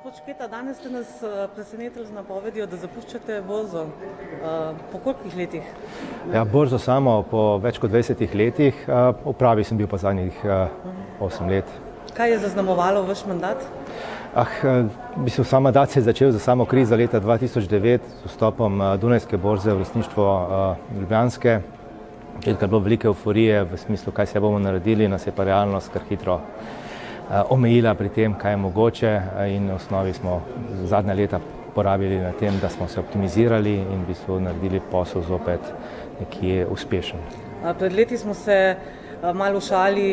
Gospod Šketa, danes ste nas presenetili z napovedjo, da zapuščate borzo. Po kolikih letih? Ja, borzo samo po več kot 20 letih, v upravi sem bil pa zadnjih 8 let. Kaj je zaznamovalo vaš mandat? Sam mandat se je začel za samo krizo leta 2009 z vstopom Dunajske borze v lastništvo Ljubljanske. Kjer je bilo velike euforije v smislu, kaj se bomo naredili, nas je pa realnost kar hitro omejila pri tem, kaj je mogoče, in v osnovi smo zadnja leta porabili na tem, da smo se optimizirali in v bistvu naredili posel zopet nekje uspešen. Pred leti smo se malo v šali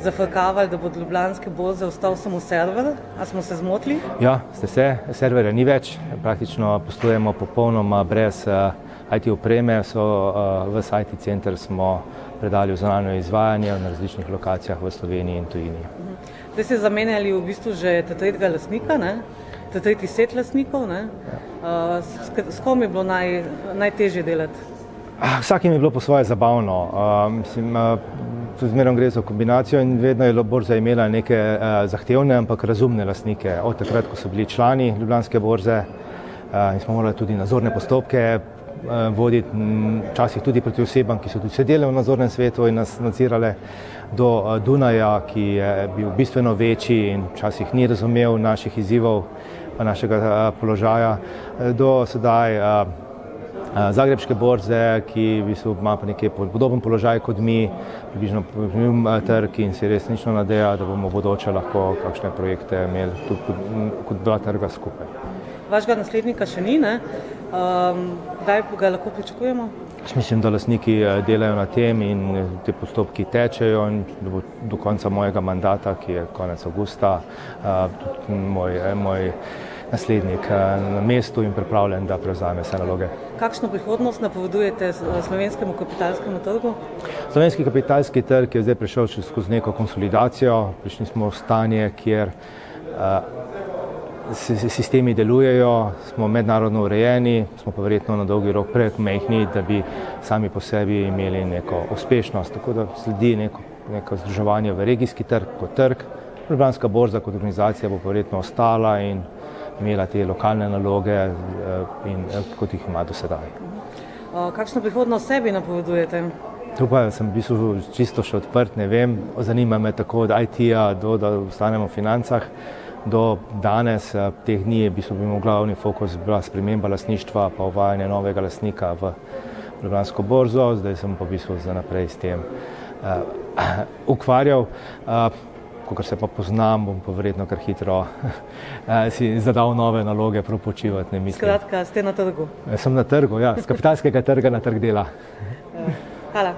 zafrkavali, da bo od Ljubljanske borze ostal samo server. A smo se zmotili? Ja, ste se, serverja ni več, praktično poslujemo popolnoma brez IT opreme, ves IT center smo predali v zunanje izvajanje na različnih lokacijah v Sloveniji in tujini. Zdaj ste zamenjali v bistvu že tretjega lastnika, tretji set lastnikov. S kom je bilo najtežje delati? Vsakim je bilo po svoje zabavno. Zmerno gre za kombinacijo in vedno je borza imela neke zahtevne, ampak razumne lastnike. Od takrat, ko so bili člani Ljubljanske borze in smo morali tudi nadzorne postopke voditi, včasih tudi proti osebam, ki so tudi sedele v nadzornem svetu in nas nadzirale, do Dunaja, ki je bil bistveno večji in včasih ni razumel naših izzivov pa našega položaja, do sedaj Zagrebške borze, ki ima pa nekje podoben položaj kot mi, približno trg, in si resnično nadeja, da bomo v bodoče lahko kakšne projekte imeli tudi kot dva trga skupaj. Vašega naslednika še ni, kdaj ga lahko pričakujemo? Mislim, da lastniki delajo na tem in te postopki tečejo in do konca mojega mandata, ki je konec avgusta, tudi moj naslednik na mestu in pripravljen, da prevzame vse naloge. Kakšno prihodnost napovedujete slovenskemu kapitalskemu trgu? Slovenski kapitalski trg je zdaj prišel skozi neko konsolidacijo. Prišli smo v stanje, kjer sistemi delujejo, smo mednarodno urejeni, smo pa verjetno na dolgi rok premajhni, da bi sami po sebi imeli neko uspešnost. Tako da sledi neko združevanje v regijski trg kot trg. Ljubljanska borza kot organizacija bo verjetno ostala in imela te lokalne naloge, kot jih ima do sedaj. Kakšno prihodnost sebi napovedujete? Tukaj sem v bistvu čisto še odprt, ne vem. Zanima me tako od IT-ja da ostanemo v financah. Do danes, teh dni, je bil glavni fokus bila sprememba lastništva pa uvajanje novega lastnika v Ljubljansko borzo. Zdaj sem pa v bistvu za naprej s tem ukvarjal. Kakor se pa poznam, bom pa verjetno kar hitro si zadal nove naloge, prav počivati ne mislim. Skratka, ste na trgu? Sem na trgu, ja, z kapitalskega trga na trg dela. Hvala.